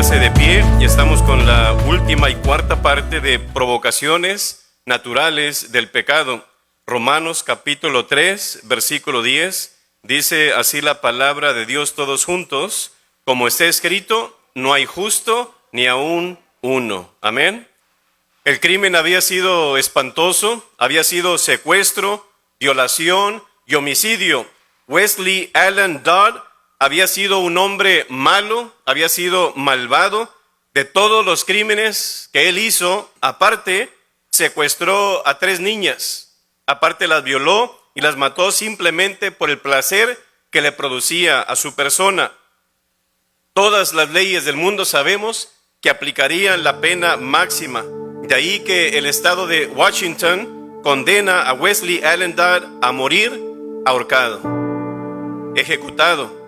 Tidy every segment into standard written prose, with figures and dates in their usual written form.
ponerse de pie y estamos con la última y cuarta parte de provocaciones naturales del pecado. Romanos capítulo 3, versículo 10, dice así la palabra de Dios todos juntos: como está escrito, no hay justo ni aún uno. Amén. El crimen había sido espantoso, había sido secuestro, violación y homicidio. Wesley Allen Dodd había sido un hombre malo, había sido malvado. De todos los crímenes que él hizo, aparte, secuestró a 3 niñas. Aparte las violó y las mató simplemente por el placer que le producía a su persona. Todas las leyes del mundo sabemos que aplicarían la pena máxima. De ahí que el estado de Washington condena a Wesley Allen Dodd a morir ahorcado, ejecutado.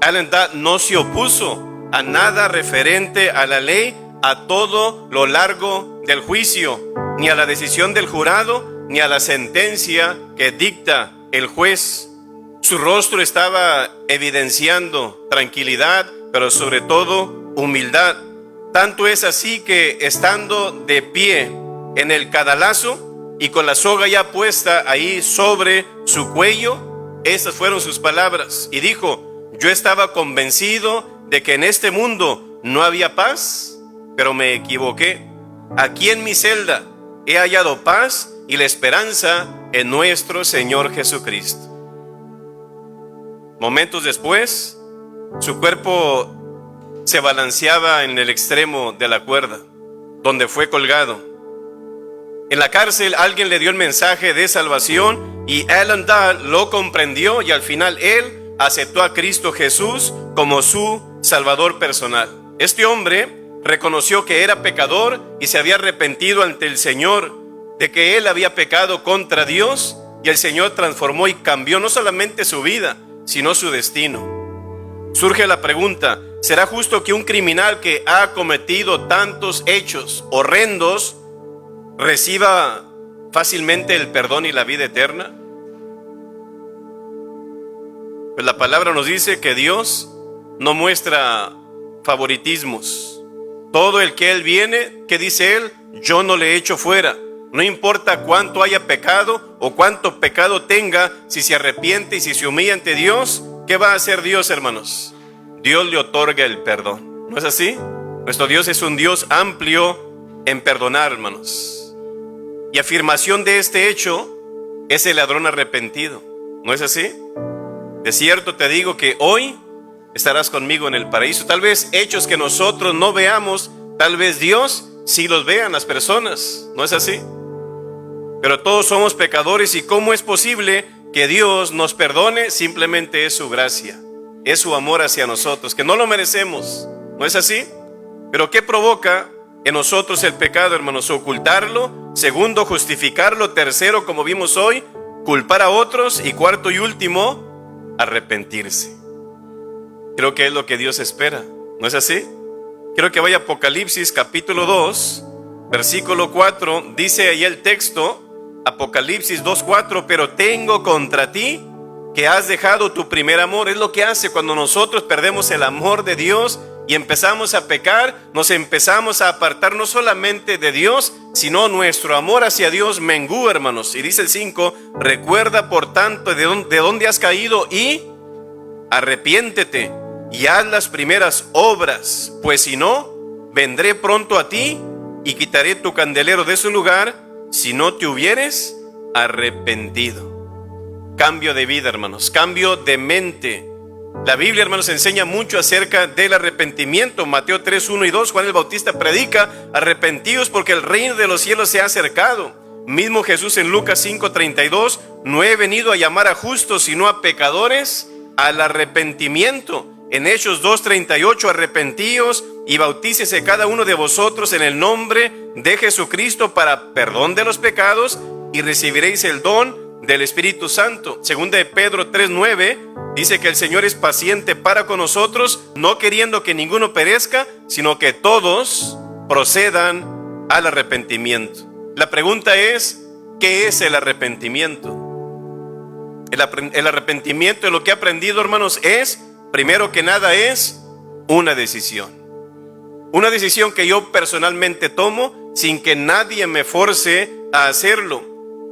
Allen Dodd no se opuso a nada referente a la ley a todo lo largo del juicio, ni a la decisión del jurado, ni a la sentencia que dicta el juez. Su rostro estaba evidenciando tranquilidad, pero sobre todo humildad. Tanto es así que, estando de pie en el cadalazo y con la soga ya puesta ahí sobre su cuello, esas fueron sus palabras. Y dijo: yo estaba convencido de que en este mundo no había paz, pero me equivoqué. Aquí en mi celda he hallado paz y la esperanza en nuestro Señor Jesucristo. Momentos después, su cuerpo se balanceaba en el extremo de la cuerda, donde fue colgado. En la cárcel alguien le dio el mensaje de salvación y Allen Dodd lo comprendió, y al final él aceptó a Cristo Jesús como su Salvador personal. Este hombre reconoció que era pecador y se había arrepentido ante el Señor de que él había pecado contra Dios, y el Señor transformó y cambió no solamente su vida, sino su destino. Surge la pregunta: ¿será justo que un criminal que ha cometido tantos hechos horrendos reciba fácilmente el perdón y la vida eterna? Pues la palabra nos dice que Dios no muestra favoritismos. Todo el que Él viene, ¿qué dice Él? Yo no le echo fuera. No importa cuánto haya pecado o cuánto pecado tenga, si se arrepiente y si se humilla ante Dios, ¿qué va a hacer Dios, hermanos? Dios le otorga el perdón. ¿No es así? Nuestro Dios es un Dios amplio en perdonar, hermanos. Y afirmación de este hecho es el ladrón arrepentido. ¿No es así? De cierto te digo que hoy estarás conmigo en el paraíso. Tal vez hechos que nosotros no veamos, tal vez Dios sí los vea en las personas. ¿No es así? Pero todos somos pecadores, y ¿cómo es posible que Dios nos perdone? Simplemente es su gracia, es su amor hacia nosotros, que no lo merecemos. ¿No es así? Pero ¿qué provoca en nosotros el pecado, hermanos? Ocultarlo. Segundo, justificarlo. Tercero, como vimos hoy, culpar a otros. Y cuarto y último, arrepentirse. Creo que es lo que Dios espera. ¿No es así? Quiero que vaya a Apocalipsis capítulo 2, versículo 4. Dice ahí el texto, Apocalipsis 2:4: pero tengo contra ti que has dejado tu primer amor. Es lo que hace cuando nosotros perdemos el amor de Dios y empezamos a pecar. Nos empezamos a apartar no solamente de Dios, sino nuestro amor hacia Dios mengúa, hermanos. Y dice el 5: recuerda por tanto de dónde has caído y arrepiéntete y haz las primeras obras, pues si no, vendré pronto a ti y quitaré tu candelero de su lugar si no te hubieres arrepentido. Cambio de vida, hermanos, cambio de mente. La Biblia, hermanos, enseña mucho acerca del arrepentimiento. Mateo 3, 1 y 2, Juan el Bautista predica: arrepentidos porque el reino de los cielos se ha acercado. Mismo Jesús en Lucas 5, 32: no he venido a llamar a justos, sino a pecadores al arrepentimiento. En Hechos 2, 38: arrepentíos y bautícese cada uno de vosotros en el nombre de Jesucristo para perdón de los pecados, y recibiréis el don del Espíritu Santo. Segunda de Pedro 3:9 dice que el Señor es paciente para con nosotros, no queriendo que ninguno perezca, sino que todos procedan al arrepentimiento. La pregunta es: ¿qué es el arrepentimiento? El arrepentimiento, de lo que he aprendido, hermanos, es, primero que nada, es una decisión. Una decisión que yo personalmente tomo sin que nadie me force a hacerlo.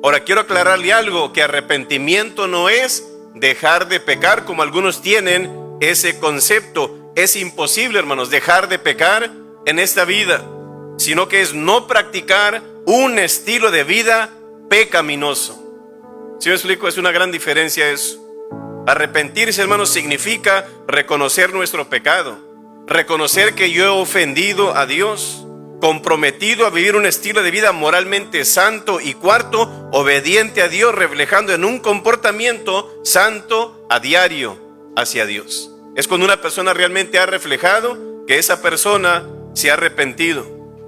Ahora quiero aclararle algo, que arrepentimiento no es dejar de pecar como algunos tienen ese concepto. Es imposible, hermanos, dejar de pecar en esta vida, sino que es no practicar un estilo de vida pecaminoso. ¿Sí me explico? Es una gran diferencia eso. Arrepentirse, hermanos, significa reconocer nuestro pecado, reconocer que yo he ofendido a Dios, comprometido a vivir un estilo de vida moralmente santo, y cuarto, obediente a Dios, reflejando en un comportamiento santo a diario hacia Dios. Es cuando una persona realmente ha reflejado que esa persona se ha arrepentido.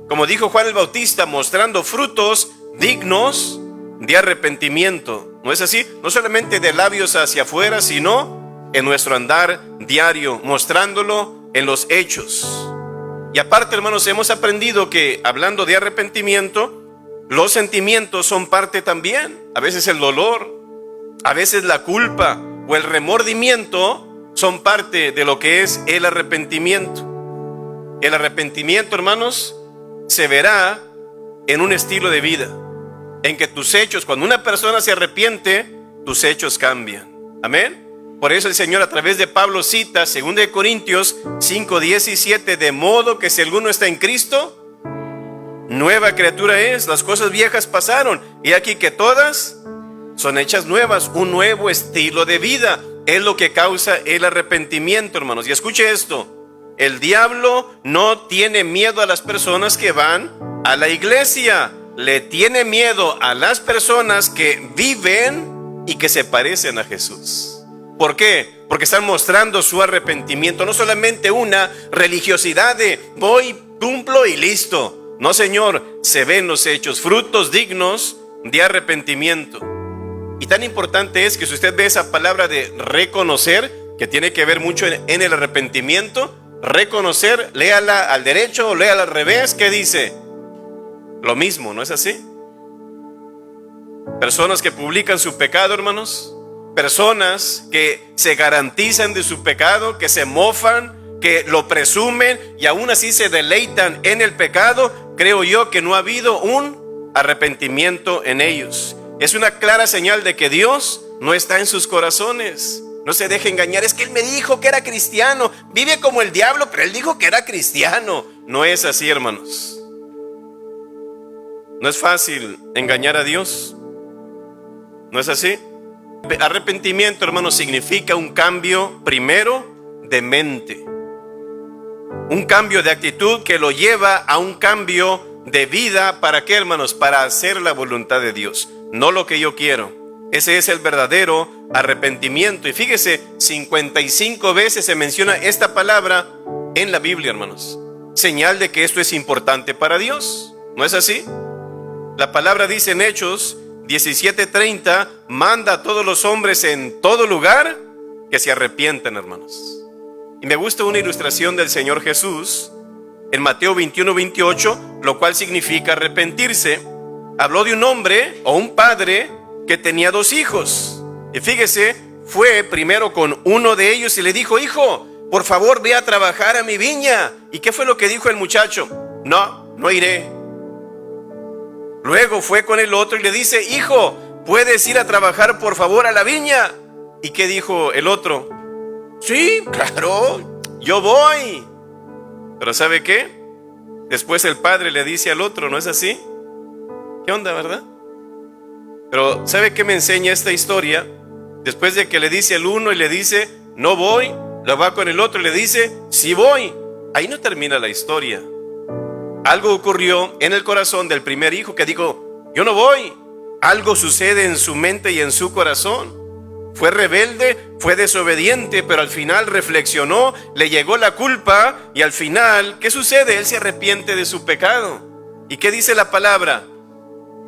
Como dijo Juan el Bautista, mostrando frutos dignos de arrepentimiento. ¿No es así? No solamente de labios hacia afuera, sino en nuestro andar diario, mostrándolo en los hechos. Y aparte, hermanos, hemos aprendido que, hablando de arrepentimiento, los sentimientos son parte también. A veces el dolor, a veces la culpa o el remordimiento son parte de lo que es el arrepentimiento. El arrepentimiento, hermanos, se verá en un estilo de vida, en que tus hechos, cuando una persona se arrepiente, tus hechos cambian. Amén. Por eso el Señor, a través de Pablo, cita 2 Corintios 5:17, de modo que si alguno está en Cristo, nueva criatura es, las cosas viejas pasaron, y aquí que todas son hechas nuevas. Un nuevo estilo de vida es lo que causa el arrepentimiento, hermanos. Y escuche esto: el diablo no tiene miedo a las personas que van a la iglesia, le tiene miedo a las personas que viven y que se parecen a Jesús. ¿Por qué? Porque están mostrando su arrepentimiento. No solamente una religiosidad de voy, cumplo y listo. No, Señor, se ven los hechos, frutos dignos de arrepentimiento. Y tan importante es que si usted ve esa palabra de reconocer, que tiene que ver mucho en el arrepentimiento, reconocer, léala al derecho o léala al revés, ¿qué dice? Lo mismo, ¿no es así? Personas que publican su pecado, hermanos, personas que se garantizan de su pecado, que se mofan, que lo presumen y aún así se deleitan en el pecado, creo yo que no ha habido un arrepentimiento en ellos. Es una clara señal de que Dios no está en sus corazones. No se deje engañar, es que Él me dijo que era cristiano, vive como el diablo, pero Él dijo que era cristiano. No es así, hermanos. No es fácil engañar a Dios. ¿No es así? Arrepentimiento, hermanos, significa un cambio primero de mente, un cambio de actitud que lo lleva a un cambio de vida. ¿Para qué, hermanos? Para hacer la voluntad de Dios, no lo que yo quiero. Ese es el verdadero arrepentimiento. Y fíjese, 55 veces se menciona esta palabra en la Biblia, hermanos. Señal de que esto es importante para Dios. ¿No es así? La palabra dice en Hechos 17:30, manda a todos los hombres en todo lugar que se arrepientan, hermanos. Y me gusta una ilustración del Señor Jesús en Mateo 21:28, lo cual significa arrepentirse. Habló de un hombre o un padre que tenía 2 hijos. Y fíjese, fue primero con uno de ellos y le dijo: hijo, por favor ve a trabajar a mi viña. ¿Y qué fue lo que dijo el muchacho? No iré. Luego fue con el otro y le dice: hijo, ¿puedes ir a trabajar por favor a la viña? ¿Y qué dijo el otro? Sí, claro, yo voy. Pero ¿sabe qué? Después el padre le dice al otro, ¿no es así? ¿Qué onda, verdad? Pero ¿sabe qué me enseña esta historia? Después de que le dice al uno y le dice no voy, lo va con el otro y le dice sí voy. Ahí no termina la historia. Algo ocurrió en el corazón del primer hijo que dijo: yo no voy. Algo sucede en su mente y en su corazón. Fue rebelde, fue desobediente, pero al final reflexionó, le llegó la culpa y al final, ¿qué sucede? Él se arrepiente de su pecado. ¿Y qué dice la palabra?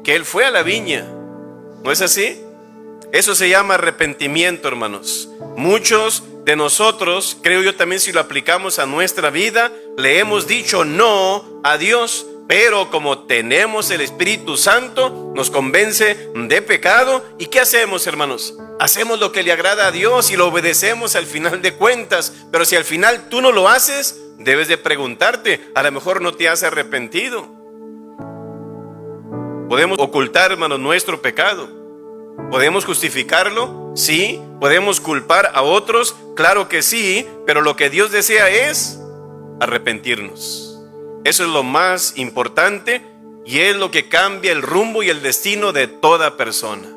Que él fue a la viña. ¿No es así? Eso se llama arrepentimiento, hermanos. Muchos de nosotros, creo yo también, si lo aplicamos a nuestra vida, le hemos dicho no a Dios, pero como tenemos el Espíritu Santo, nos convence de pecado. ¿Y qué hacemos, hermanos? Hacemos lo que le agrada a Dios y lo obedecemos al final de cuentas. Pero si al final tú no lo haces, debes de preguntarte, a lo mejor no te has arrepentido. Podemos ocultar, hermanos, nuestro pecado. ¿Podemos justificarlo? Sí. ¿Podemos culpar a otros? Claro que sí, pero lo que Dios desea es arrepentirnos. Eso es lo más importante y es lo que cambia el rumbo y el destino de toda persona.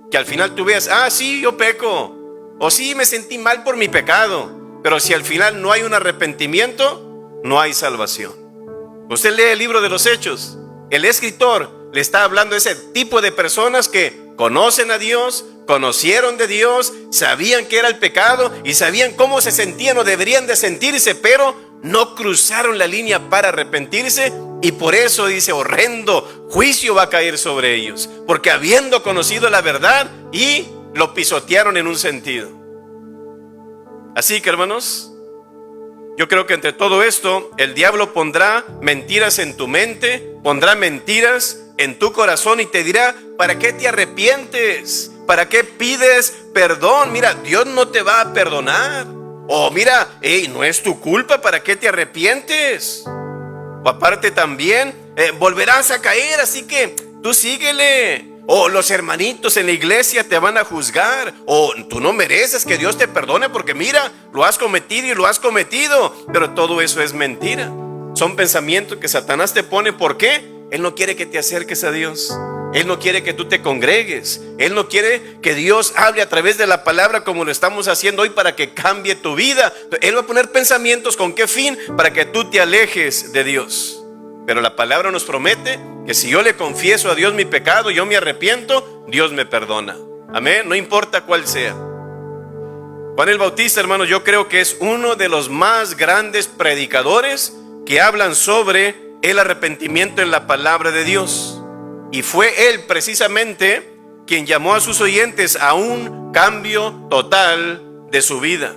Que al final tú veas, sí, yo peco, o sí, me sentí mal por mi pecado, pero si al final no hay un arrepentimiento, no hay salvación. Usted lee el libro de los Hechos, el escritor le está hablando a ese tipo de personas que conocen a Dios, conocieron de Dios, sabían qué era el pecado y sabían cómo se sentían o deberían de sentirse, pero no cruzaron la línea para arrepentirse, y por eso dice, horrendo juicio va a caer sobre ellos, porque habiendo conocido la verdad y lo pisotearon en un sentido. Así que, hermanos, yo creo que entre todo esto el diablo pondrá mentiras en tu mente, pondrá mentiras en tu corazón y te dirá, ¿para qué te arrepientes? ¿Para qué pides perdón? Mira, Dios no te va a perdonar. O mira, no es tu culpa, ¿para qué te arrepientes? O aparte también, volverás a caer, así que tú síguele. O los hermanitos en la iglesia te van a juzgar. O tú no mereces que Dios te perdone porque mira, lo has cometido y lo has cometido. Pero todo eso es mentira. Son pensamientos que Satanás te pone. ¿Por qué? Él no quiere que te acerques a Dios. Él no quiere que tú te congregues. Él no quiere que Dios hable a través de la palabra como lo estamos haciendo hoy para que cambie tu vida. Él va a poner pensamientos, ¿con qué fin? Para que tú te alejes de Dios. Pero la palabra nos promete que si yo le confieso a Dios mi pecado, yo me arrepiento, Dios me perdona. Amén, no importa cuál sea. Juan el Bautista, hermanos, yo creo que es uno de los más grandes predicadores que hablan sobre el arrepentimiento en la palabra de Dios. Y fue él precisamente quien llamó a sus oyentes a un cambio total de su vida.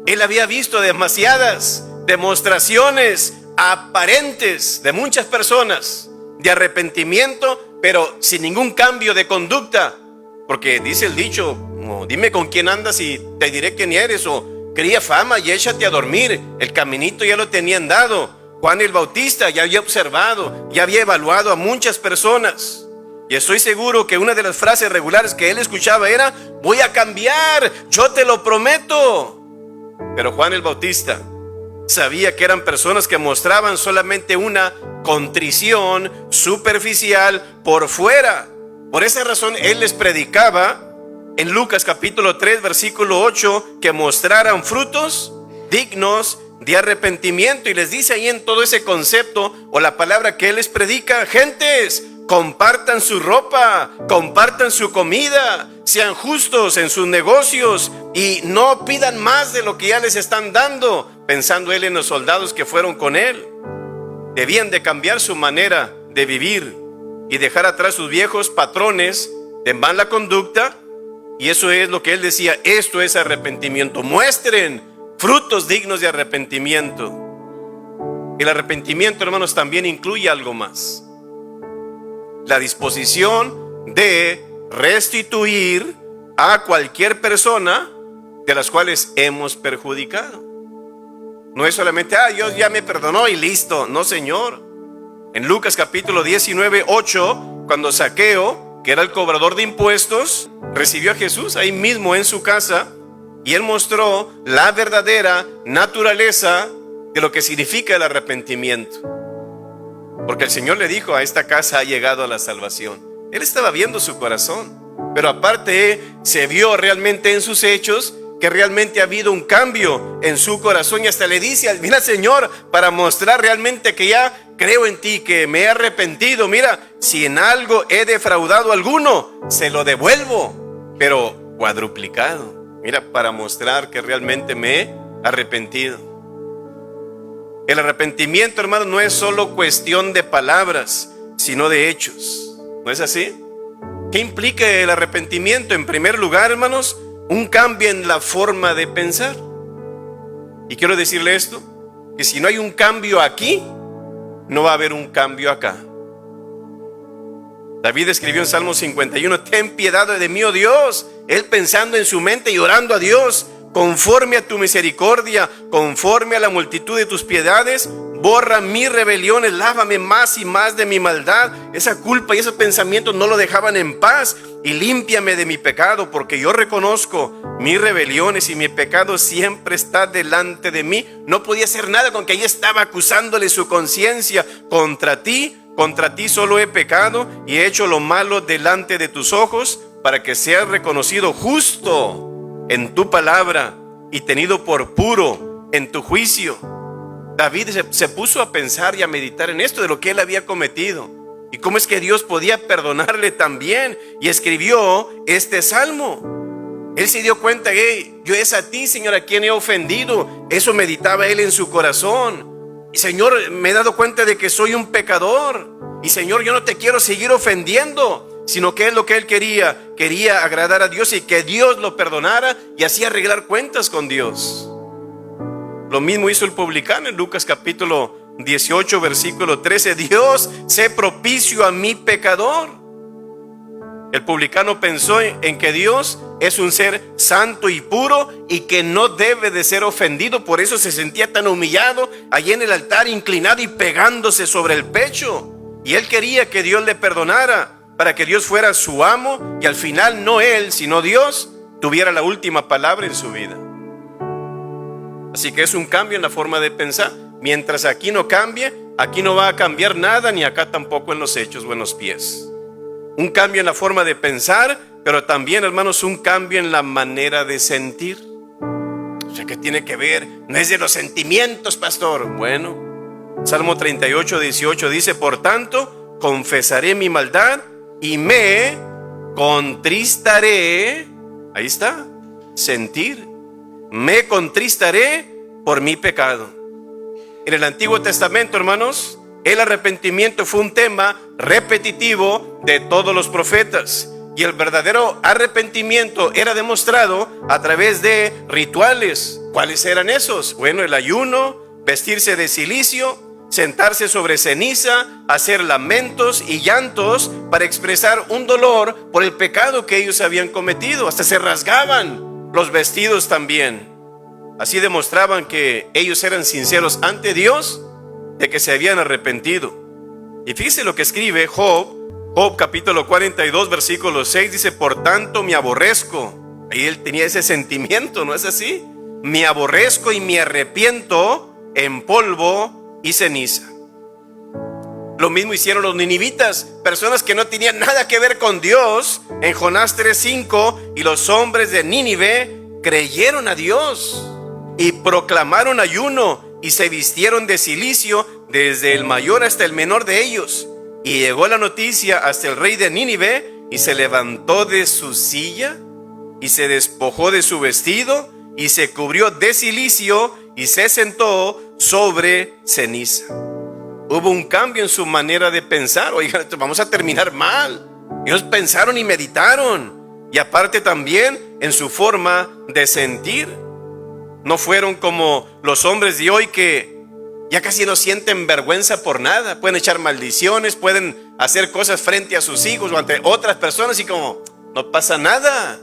Él había visto demasiadas demostraciones aparentes de muchas personas de arrepentimiento, pero sin ningún cambio de conducta. Porque dice el dicho, dime con quién andas y te diré quién eres, o cría fama y échate a dormir. El caminito ya lo tenían dado. Juan el Bautista ya había observado, ya había evaluado a muchas personas. Y estoy seguro que una de las frases regulares que él escuchaba era, voy a cambiar, yo te lo prometo. Pero Juan el Bautista sabía que eran personas que mostraban solamente una contrición superficial por fuera. Por esa razón él les predicaba en Lucas capítulo 3 versículo 8 que mostraran frutos dignos de arrepentimiento, y les dice ahí en todo ese concepto o la palabra que él les predica, gentes, compartan su ropa, compartan su comida, sean justos en sus negocios y no pidan más de lo que ya les están dando, pensando él en los soldados que fueron con él. Debían de cambiar su manera de vivir y dejar atrás sus viejos patrones de mala conducta, y eso es lo que él decía, esto es arrepentimiento, muestren frutos dignos de arrepentimiento. El arrepentimiento, hermanos, también incluye algo más: la disposición de restituir a cualquier persona de las cuales hemos perjudicado. No es solamente, Dios ya me perdonó y listo. No, Señor. En Lucas capítulo 19, 8, cuando Zaqueo, que era el cobrador de impuestos, recibió a Jesús ahí mismo en su casa, y él mostró la verdadera naturaleza de lo que significa el arrepentimiento. Porque el Señor le dijo, a esta casa ha llegado a la salvación. Él estaba viendo su corazón, pero aparte se vio realmente en sus hechos que realmente ha habido un cambio en su corazón, y hasta le dice, mira, Señor, para mostrar realmente que ya creo en ti, que me he arrepentido, mira, si en algo he defraudado a alguno, se lo devuelvo, pero cuadruplicado. Mira, para mostrar que realmente me he arrepentido. El arrepentimiento, hermano, no es solo cuestión de palabras, sino de hechos. ¿No es así? ¿Qué implica el arrepentimiento? En primer lugar, hermanos, un cambio en la forma de pensar. Y quiero decirle esto, que si no hay un cambio aquí, no va a haber un cambio acá. David escribió en Salmo 51, ten piedad de mí, oh Dios. Él pensando en su mente y orando a Dios conforme a tu misericordia, conforme a la multitud de tus piedades, borra mis rebeliones, lávame más y más de mi maldad. Esa culpa y esos pensamientos no lo dejaban en paz. Y límpiame de mi pecado, porque yo reconozco mis rebeliones y mi pecado siempre está delante de mí. No podía hacer nada con que ella estaba acusándole su conciencia. Contra ti solo he pecado y he hecho lo malo delante de tus ojos, para que seas reconocido justo en tu palabra y tenido por puro en tu juicio. David se puso a pensar y a meditar en esto, de lo que él había cometido y cómo es que Dios podía perdonarle también, y escribió este salmo. Él se dio cuenta que yo es a ti, Señor, a quien he ofendido. Eso meditaba él en su corazón. Y Señor, me he dado cuenta de que soy un pecador, y Señor, yo no te quiero seguir ofendiendo, sino que es lo que él quería agradar a Dios y que Dios lo perdonara y así arreglar cuentas con Dios. Lo mismo hizo el publicano en Lucas capítulo 18 versículo 13. Dios, sé propicio a mi pecador. El publicano pensó en que Dios es un ser santo y puro y que no debe de ser ofendido. Por eso se sentía tan humillado allí en el altar, inclinado y pegándose sobre el pecho. Y él quería que Dios le perdonara, para que Dios fuera su amo y al final no él, sino Dios, tuviera la última palabra en su vida. Así que es un cambio en la forma de pensar. Mientras aquí no cambie, aquí no va a cambiar nada, ni acá tampoco en los hechos o en los pies. Un cambio en la forma de pensar, pero también, hermanos, un cambio en la manera de sentir. O sea, ¿qué tiene que ver? No es de los sentimientos, pastor. Bueno, Salmo 38, 18 dice: por tanto, confesaré mi maldad y me contristaré. Ahí está, sentir. Me contristaré por mi pecado. En el Antiguo Testamento, hermanos, el arrepentimiento fue un tema repetitivo de todos los profetas. Y el verdadero arrepentimiento era demostrado a través de rituales. ¿Cuáles eran esos? Bueno, el ayuno, vestirse de cilicio, sentarse sobre ceniza, hacer lamentos y llantos para expresar un dolor por el pecado que ellos habían cometido. Hasta se rasgaban los vestidos también. Así demostraban que ellos eran sinceros ante Dios, de que se habían arrepentido. Y fíjese lo que escribe Job capítulo 42 versículo 6, dice: por tanto me aborrezco. Ahí él tenía ese sentimiento, ¿no es así? Me aborrezco y me arrepiento en polvo y ceniza. Lo mismo hicieron los ninivitas, personas que no tenían nada que ver con Dios, en Jonás 3:5, y los hombres de Nínive creyeron a Dios y proclamaron ayuno y se vistieron de cilicio, desde el mayor hasta el menor de ellos. Y llegó la noticia hasta el rey de Nínive, y se levantó de su silla y se despojó de su vestido y se cubrió de cilicio y se sentó sobre ceniza. Hubo un cambio en su manera de pensar. Oigan, vamos a terminar mal. Ellos pensaron y meditaron. Y aparte también en su forma de sentir. No fueron como los hombres de hoy, que ya casi no sienten vergüenza por nada. Pueden echar maldiciones, pueden hacer cosas frente a sus hijos o ante otras personas y como no pasa nada.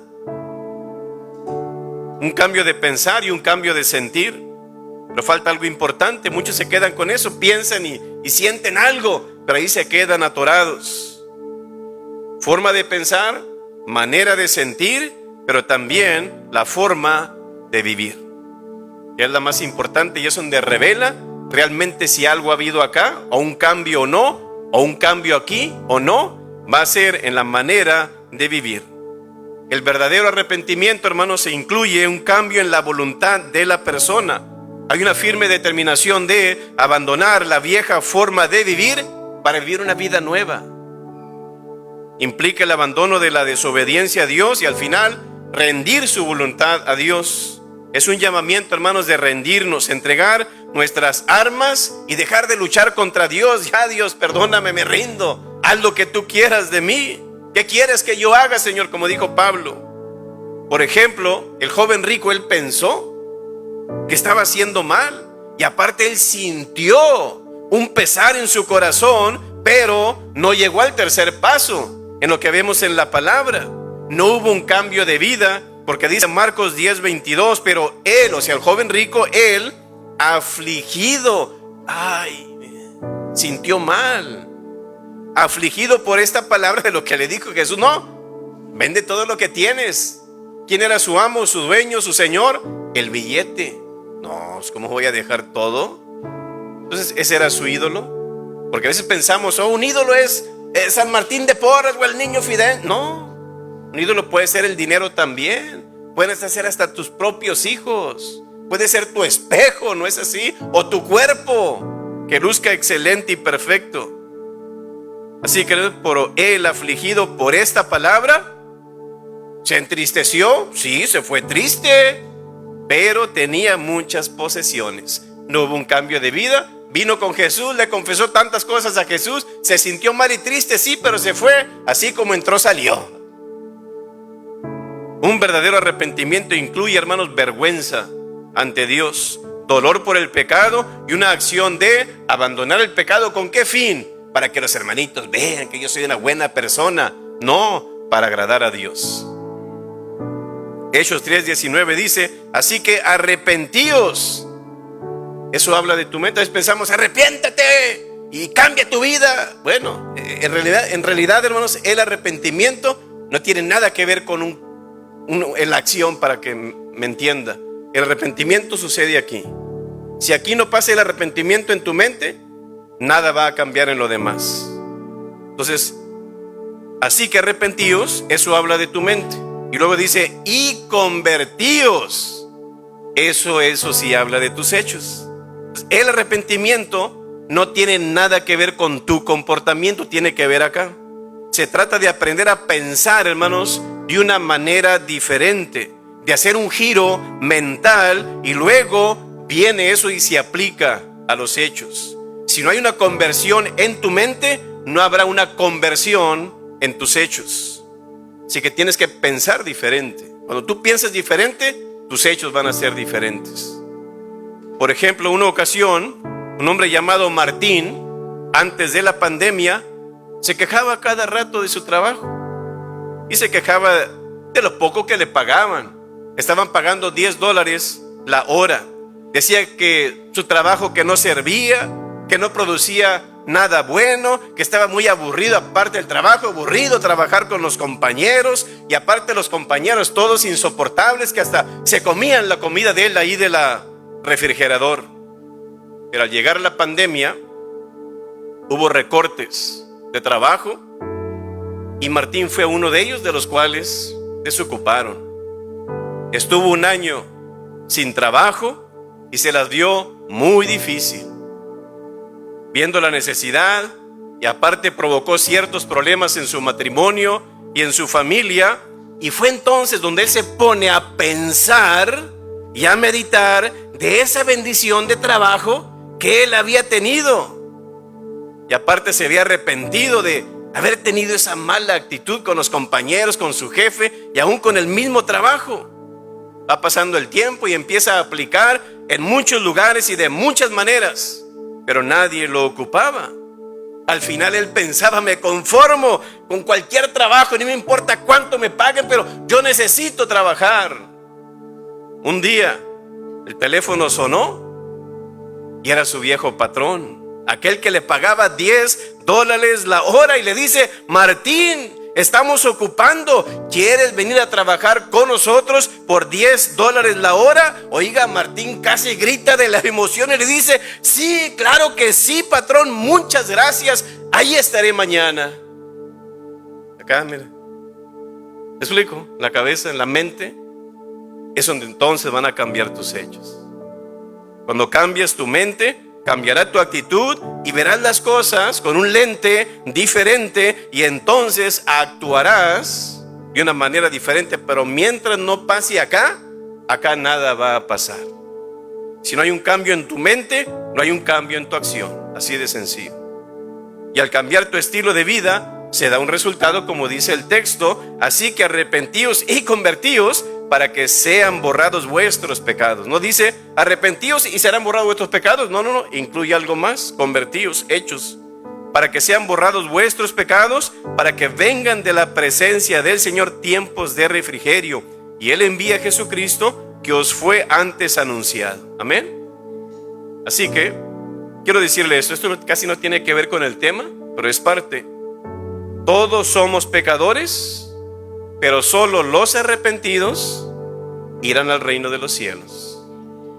Un cambio de pensar y un cambio de sentir. Pero falta algo importante. Muchos se quedan con eso, piensan y sienten algo, pero ahí se quedan atorados. Forma de pensar, manera de sentir, pero también la forma de vivir, que es la más importante, y es donde revela realmente si algo ha habido acá, o un cambio o no, o un cambio aquí o no. Va a ser en la manera de vivir. El verdadero arrepentimiento, hermanos, se incluye un cambio en la voluntad de la persona. Hay una firme determinación de abandonar la vieja forma de vivir para vivir una vida nueva. Implica el abandono de la desobediencia a Dios y al final rendir su voluntad a Dios. Es un llamamiento, hermanos, de rendirnos, entregar nuestras armas y dejar de luchar contra Dios. Ya, Dios, perdóname, me rindo. Haz lo que tú quieras de mí. ¿Qué quieres que yo haga, Señor? Como dijo Pablo. Por ejemplo, el joven rico, él pensó que estaba haciendo mal, y aparte él sintió un pesar en su corazón, pero no llegó al tercer paso en lo que vemos en la palabra. No hubo un cambio de vida Porque dice Marcos 10:22, pero él, o sea, el joven rico, él, afligido, sintió mal, afligido por esta palabra de lo que le dijo Jesús. No, vende todo lo que tienes. ¿Quién era su amo, su dueño, su señor? El billete. No, ¿cómo voy a dejar todo? Entonces, ese era su ídolo. Porque a veces pensamos, un ídolo es San Martín de Porres o el niño Fidel. No, un ídolo puede ser el dinero también. Puedes hacer hasta tus propios hijos. Puede ser tu espejo, ¿no es así? O tu cuerpo, que luzca excelente y perfecto. Así que por él, afligido por esta palabra, se entristeció. Sí, se fue triste, pero tenía muchas posesiones. No hubo un cambio de vida. Vino con Jesús, le confesó tantas cosas a Jesús, se sintió mal y triste, sí, pero se fue. Así como entró, salió. Un verdadero arrepentimiento incluye, hermanos, vergüenza ante Dios, dolor por el pecado y una acción de abandonar el pecado. ¿Con qué fin? Para que los hermanitos vean que yo soy una buena persona. No, para agradar a Dios. Hechos 3:19 dice, así que arrepentíos. Eso habla de tu mente. A veces pensamos, arrepiéntate y cambia tu vida. Bueno, en realidad, hermanos, el arrepentimiento no tiene nada que ver con la acción, para que me entienda. El arrepentimiento sucede aquí. Si aquí no pasa el arrepentimiento en tu mente, nada va a cambiar en lo demás. Entonces, así que arrepentíos, eso habla de tu mente. Y luego dice, y convertíos. Eso sí habla de tus hechos. El arrepentimiento no tiene nada que ver con tu comportamiento, tiene que ver acá. Se trata de aprender a pensar, hermanos, de una manera diferente, de hacer un giro mental, y luego viene eso y se aplica a los hechos. Si no hay una conversión en tu mente, no habrá una conversión en tus hechos. Así que tienes que pensar diferente. Cuando tú piensas diferente, tus hechos van a ser diferentes. Por ejemplo, una ocasión, un hombre llamado Martín, antes de la pandemia, se quejaba cada rato de su trabajo. Y se quejaba de lo poco que le pagaban. Estaban pagando $10 la hora. Decía que su trabajo que no servía, que no producía nada bueno, que estaba muy aburrido. Aparte del trabajo, aburrido trabajar con los compañeros. Y aparte los compañeros todos insoportables, que hasta se comían la comida de él ahí de la refrigerador. Pero al llegar la pandemia, hubo recortes de trabajo, y Martín fue uno de ellos, de los cuales desocuparon. Estuvo un año sin trabajo y se las vio muy difícil, viendo la necesidad, y aparte provocó ciertos problemas en su matrimonio y en su familia. Y fue entonces donde él se pone a pensar y a meditar de esa bendición de trabajo que él había tenido. Y aparte se había arrepentido de haber tenido esa mala actitud con los compañeros, con su jefe y aún con el mismo trabajo. Va pasando el tiempo y empieza a aplicar en muchos lugares y de muchas maneras, pero nadie lo ocupaba. Al final él pensaba, me conformo con cualquier trabajo, no me importa cuánto me paguen, pero yo necesito trabajar. Un día el teléfono sonó y era su viejo patrón, aquel que le pagaba $10 la hora, y le dice, Martín, estamos ocupando, ¿quieres venir a trabajar con nosotros por $10 la hora? Oiga, Martín casi grita de la emoción y le dice, sí, claro que sí, patrón, muchas gracias, ahí estaré mañana. Acá, mira, ¿te explico? La cabeza, en la mente, es donde entonces van a cambiar tus hechos. Cuando cambias tu mente, cambiará tu actitud y verás las cosas con un lente diferente, y entonces actuarás de una manera diferente. Pero mientras no pase acá nada va a pasar. Si no hay un cambio en tu mente, no hay un cambio en tu acción. Así de sencillo. Y al cambiar tu estilo de vida, se da un resultado, como dice el texto. Así que arrepentíos y convertíos para que sean borrados vuestros pecados. No dice arrepentíos y serán borrados vuestros pecados. No, incluye algo más. Convertíos, hechos. Para que sean borrados vuestros pecados, para que vengan de la presencia del Señor tiempos de refrigerio. y Él envía a Jesucristo que os fue antes anunciado. Amén. Así que quiero decirle esto casi no tiene que ver con el tema, pero es parte. Todos somos pecadores, pero solo los arrepentidos irán al reino de los cielos.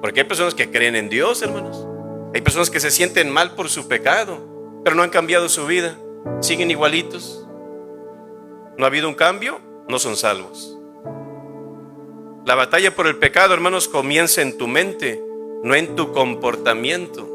Porque hay personas que creen en Dios, hermanos. Hay personas que se sienten mal por su pecado, pero no han cambiado su vida, siguen igualitos. No ha habido un cambio, no son salvos. La batalla por el pecado, hermanos, comienza en tu mente, no en tu comportamiento.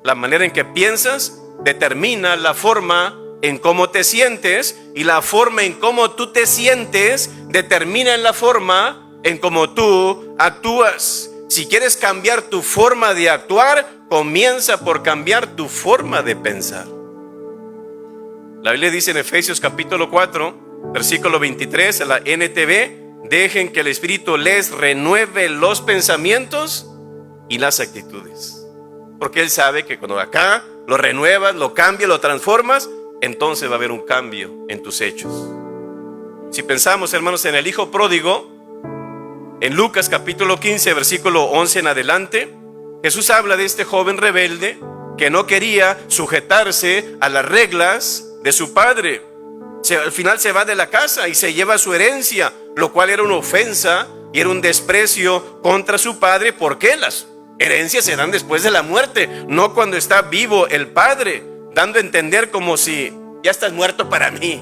La manera en que piensas determina la forma en cómo te sientes, y la forma en cómo tú te sientes determina la forma en cómo tú actúas. Si quieres cambiar tu forma de actuar, comienza por cambiar tu forma de pensar. La Biblia dice en Efesios capítulo 4, versículo 23, en la NTV: dejen que el Espíritu les renueve los pensamientos y las actitudes. Porque Él sabe que cuando acá lo renuevas, lo cambias, lo transformas, entonces va a haber un cambio en tus hechos. Si pensamos, hermanos, en el hijo pródigo, en Lucas capítulo 15, versículo 11 en adelante, Jesús habla de este joven rebelde que no quería sujetarse a las reglas de su padre. Al final se va de la casa y se lleva su herencia, lo cual era una ofensa y era un desprecio contra su padre, porque las herencias se dan después de la muerte, no cuando está vivo el padre, dando a entender como si ya estás muerto para mí.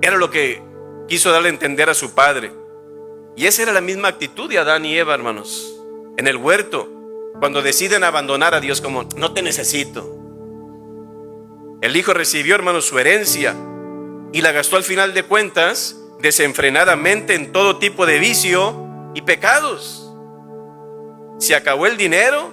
Era lo que quiso darle a entender a su padre. Y esa era la misma actitud de Adán y Eva, hermanos, en el huerto, cuando deciden abandonar a Dios, como no te necesito. El hijo recibió, hermanos, su herencia y la gastó al final de cuentas desenfrenadamente en todo tipo de vicio y pecados. Se acabó el dinero,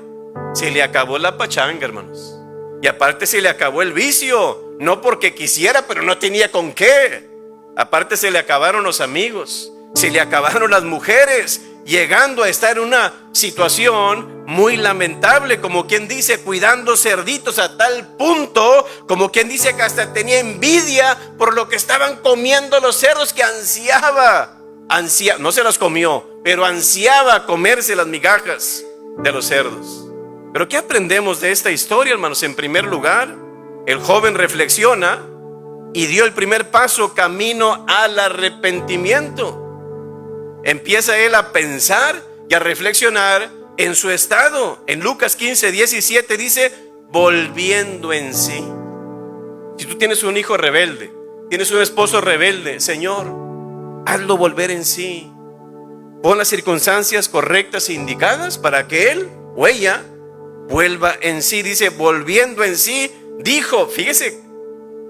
se le acabó la pachanga, hermanos. Y aparte se le acabó el vicio, no porque quisiera, pero no tenía con qué. Aparte se le acabaron los amigos, se le acabaron las mujeres, llegando a estar en una situación muy lamentable, como quien dice, cuidando cerditos, a tal punto, como quien dice que hasta tenía envidia por lo que estaban comiendo los cerdos, que ansiaba, no se las comió, pero ansiaba comerse las migajas de los cerdos. Pero ¿qué aprendemos de esta historia, hermanos? En primer lugar, el joven reflexiona y dio el primer paso camino al arrepentimiento. Empieza él a pensar y a reflexionar en su estado. En Lucas 15, 17 dice: volviendo en sí. Si tú tienes un hijo rebelde, tienes un esposo rebelde, Señor, hazlo volver en sí. Pon las circunstancias correctas e indicadas para que él o ella vuelva en sí. Dice, volviendo en sí, dijo, fíjese,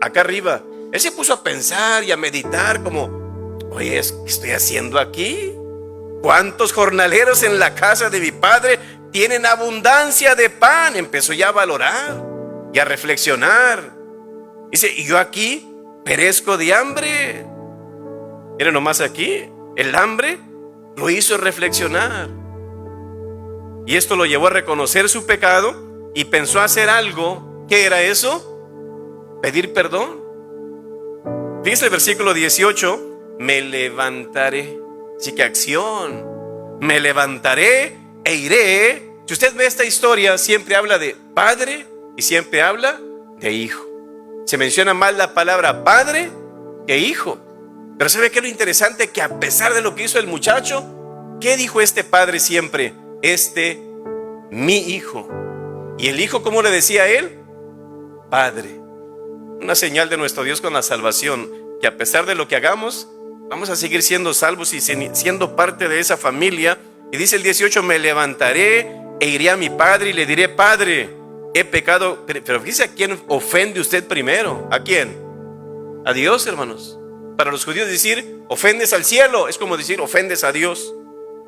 acá arriba, él se puso a pensar y a meditar como: oye, ¿qué estoy haciendo aquí? ¿Cuántos jornaleros en la casa de mi padre tienen abundancia de pan? Empezó ya a valorar y a reflexionar. Dice, y yo aquí perezco de hambre. Miren nomás aquí, el hambre lo hizo reflexionar. Y esto lo llevó a reconocer su pecado y pensó hacer algo. ¿Qué era eso? Pedir perdón. Dice el versículo 18: me levantaré. Así que acción. Me levantaré e iré. Si usted ve esta historia, siempre habla de padre y siempre habla de hijo. Se menciona más la palabra padre que hijo. Pero ¿sabe qué es lo interesante? Que a pesar de lo que hizo el muchacho, ¿qué dijo este padre siempre? Mi hijo. Y el hijo, ¿cómo le decía a él? Padre. Una señal de nuestro Dios con la salvación, que a pesar de lo que hagamos, vamos a seguir siendo salvos y siendo parte de esa familia. Y dice el 18: me levantaré e iré a mi padre y le diré: Padre, he pecado. Pero fíjese a quién ofende usted primero. ¿A quién? A Dios, hermanos. Para los judíos decir ofendes al cielo es como decir ofendes a Dios.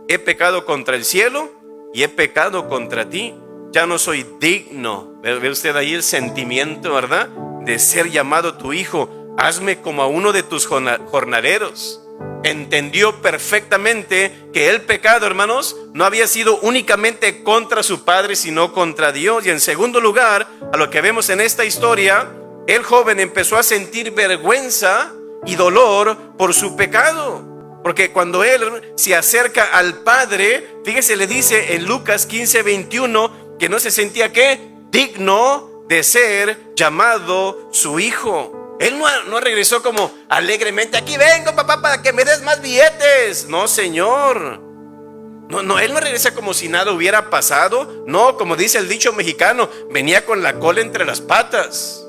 He pecado contra el cielo y he pecado contra ti. Ya no soy digno. Ve usted ahí el sentimiento, ¿verdad? De ser llamado tu hijo. Hazme como a uno de tus jornaleros. Entendió perfectamente que el pecado, hermanos, no había sido únicamente contra su padre, sino contra Dios. Y en segundo lugar, a lo que vemos en esta historia, el joven empezó a sentir vergüenza y dolor por su pecado. Porque cuando él se acerca al Padre, fíjese, le dice en Lucas 15:21 que no se sentía ¿qué? Digno de ser llamado su hijo. Él no regresó como alegremente: aquí vengo, papá, para que me des más billetes. No, Señor. No, él no regresa como si nada hubiera pasado. No, como dice el dicho mexicano, venía con la cola entre las patas.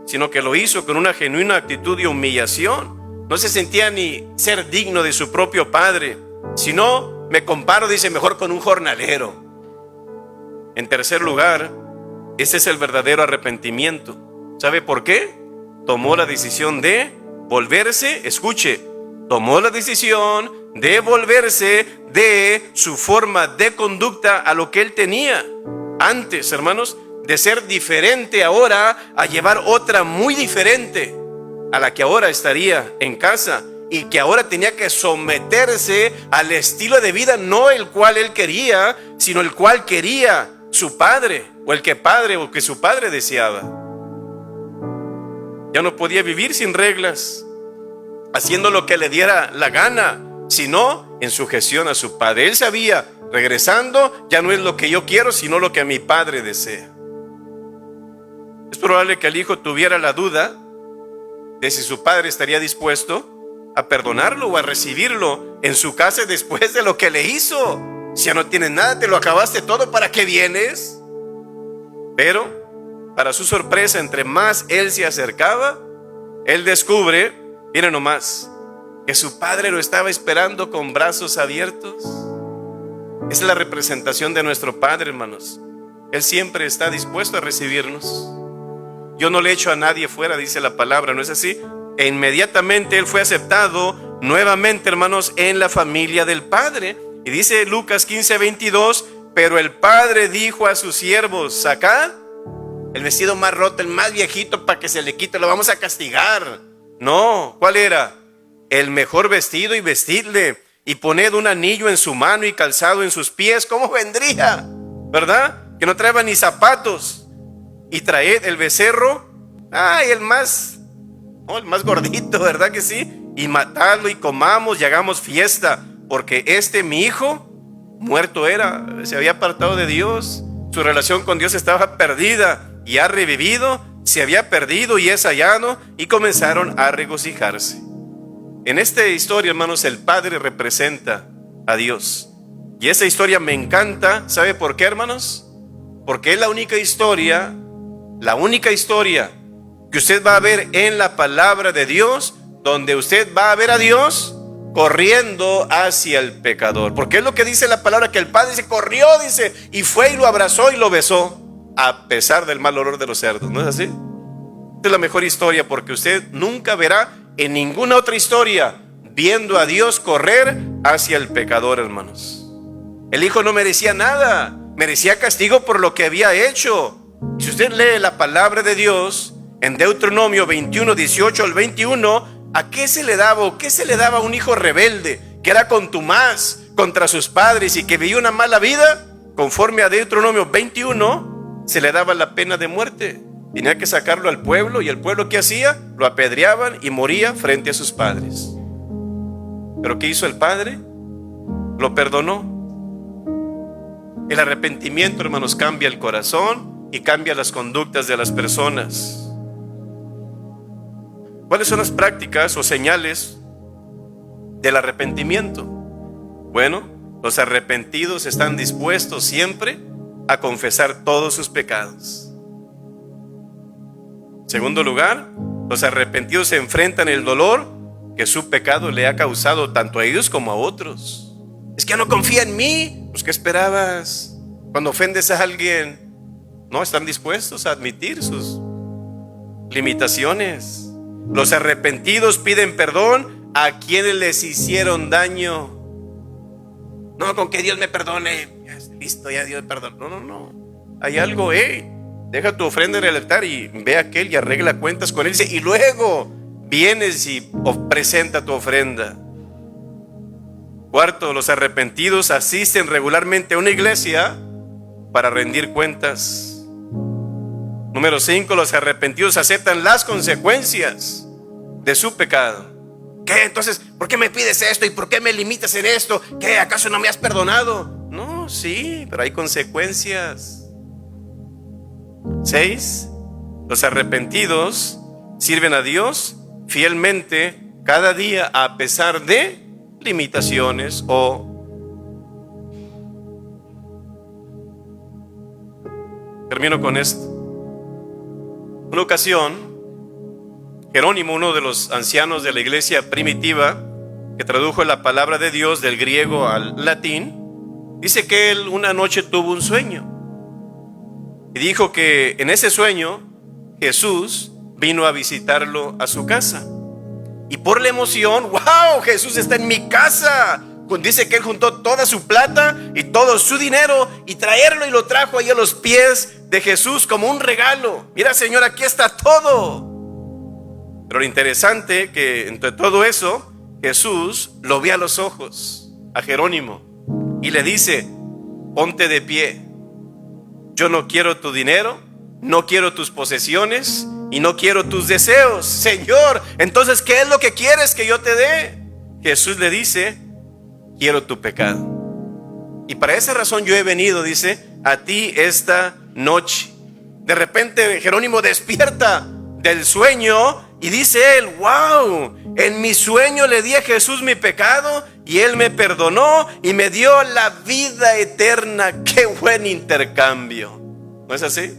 Sino que lo hizo con una genuina actitud de humillación. No se sentía ni ser digno de su propio padre. Si no, me comparo, dice, mejor con un jornalero. En tercer lugar, ese es el verdadero arrepentimiento. ¿Sabe por qué? Tomó la decisión de volverse, escuche, tomó la decisión de volverse de su forma de conducta a lo que él tenía antes, hermanos, de ser diferente ahora a llevar otra muy diferente a la que ahora estaría en casa, y que ahora tenía que someterse al estilo de vida, no el cual él quería, sino el cual quería su padre, o el que su padre deseaba. Ya no podía vivir sin reglas, haciendo lo que le diera la gana, sino en sujeción a su padre. Él sabía, regresando, ya no es lo que yo quiero, sino lo que mi padre desea. Es probable que el hijo tuviera la duda de si su padre estaría dispuesto a perdonarlo o a recibirlo en su casa después de lo que le hizo. Si ya no tienes nada, te lo acabaste todo, ¿para qué vienes? Pero, para su sorpresa, entre más él se acercaba, él descubre, miren nomás, que su padre lo estaba esperando con brazos abiertos. Esa es la representación de nuestro Padre, hermanos. Él siempre está dispuesto a recibirnos. Yo no le echo a nadie fuera, dice la palabra, ¿no es así? E inmediatamente él fue aceptado nuevamente, hermanos, en la familia del Padre. Y dice Lucas 15:22, pero el Padre dijo a sus siervos: sacad el vestido más roto, el más viejito, para que se le quite, lo vamos a castigar. No, ¿cuál era? El mejor vestido, y vestidle, y poned un anillo en su mano y calzado en sus pies. ¿Cómo vendría? ¿Verdad? Que no traeba ni zapatos. Y traed el becerro, el más gordito, ¿verdad que sí? Y matadlo y comamos y hagamos fiesta, porque mi hijo muerto era, se había apartado de Dios, su relación con Dios estaba perdida y ha revivido, se había perdido y es hallado, y comenzaron a regocijarse. En esta historia, hermanos, el Padre representa a Dios, y esa historia me encanta. ¿Sabe por qué, hermanos? Porque es la única historia que usted va a ver en la palabra de Dios, donde usted va a ver a Dios corriendo hacia el pecador. Porque es lo que dice la palabra, que el Padre dice, corrió, dice, y fue y lo abrazó y lo besó, a pesar del mal olor de los cerdos. ¿No es así? Esta es la mejor historia, porque usted nunca verá en ninguna otra historia viendo a Dios correr hacia el pecador, hermanos. El hijo no merecía nada, merecía castigo por lo que había hecho. Y si usted lee la palabra de Dios en Deuteronomio 21, 18 al 21, ¿a qué se le daba o qué se le daba a un hijo rebelde que era contumaz contra sus padres y que vivía una mala vida? Conforme a Deuteronomio 21, se le daba la pena de muerte. Tenía que sacarlo al pueblo, y el pueblo, ¿qué hacía? Lo apedreaban y moría frente a sus padres. ¿Pero qué hizo el Padre? Lo perdonó. El arrepentimiento, hermanos, cambia el corazón y cambia las conductas de las personas. ¿Cuáles son las prácticas o señales del arrepentimiento? Bueno, los arrepentidos están dispuestos siempre a confesar todos sus pecados. En segundo lugar, los arrepentidos se enfrentan el dolor que su pecado le ha causado tanto a ellos como a otros. Es que no confía en mí. Pues, ¿qué esperabas? Cuando ofendes a alguien, no están dispuestos a admitir sus limitaciones. Los arrepentidos piden perdón a quienes les hicieron daño. No, con que Dios me perdone, ya listo, ya Dios perdona. No. Hay algo, deja tu ofrenda en el altar y ve a aquel y arregla cuentas con él. Y luego vienes y presenta tu ofrenda. Cuarto, los arrepentidos asisten regularmente a una iglesia para rendir cuentas. Número 5, los arrepentidos aceptan las consecuencias de su pecado. ¿qué? Entonces, ¿por qué me pides esto? ¿Y por qué me limitas en esto? ¿Qué? ¿Acaso no me has perdonado? No, sí, pero hay consecuencias. 6. Los arrepentidos sirven a Dios fielmente cada día a pesar de limitaciones o... Termino con esto. Una ocasión, Jerónimo, uno de los ancianos de la iglesia primitiva, que tradujo la palabra de Dios del griego al latín, dice que él una noche tuvo un sueño. Y dijo que en ese sueño Jesús vino a visitarlo a su casa. Y por la emoción, ¡wow! Jesús está en mi casa. Dice que él juntó toda su plata y todo su dinero y lo trajo ahí a los pies de Jesús como un regalo. Mira, Señor, aquí está todo. Pero lo interesante que entre todo eso, Jesús lo ve a los ojos a Jerónimo y le dice: ponte de pie. Yo no quiero tu dinero, no quiero tus posesiones y no quiero tus deseos. Señor, entonces, ¿qué es lo que quieres que yo te dé? Jesús le dice: quiero tu pecado. Y para esa razón yo he venido, dice, a ti esta noche. De repente Jerónimo despierta del sueño y dice él: wow, en mi sueño le di a Jesús mi pecado y él me perdonó y me dio la vida eterna. Qué buen intercambio. ¿No es así?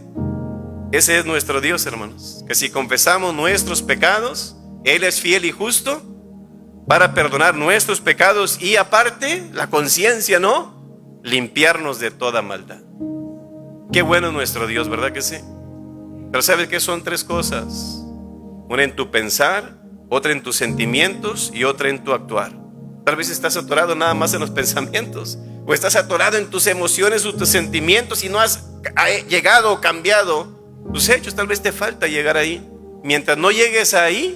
Ese es nuestro Dios, hermanos, que si confesamos nuestros pecados, Él es fiel y justo para perdonar nuestros pecados y aparte, la conciencia, ¿no?, limpiarnos de toda maldad. Qué bueno es nuestro Dios, ¿verdad que sí? Pero ¿sabes qué? Son 3 cosas: una en tu pensar, otra en tus sentimientos y otra en tu actuar. Tal vez estás atorado nada más en los pensamientos, o estás atorado en tus emociones o tus sentimientos y no has llegado o cambiado tus hechos. Tal vez te falta llegar ahí. Mientras no llegues ahí,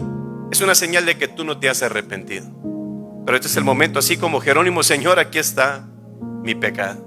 es una señal de que tú no te has arrepentido. Pero este es el momento, así como Jerónimo: Señor, aquí está mi pecado.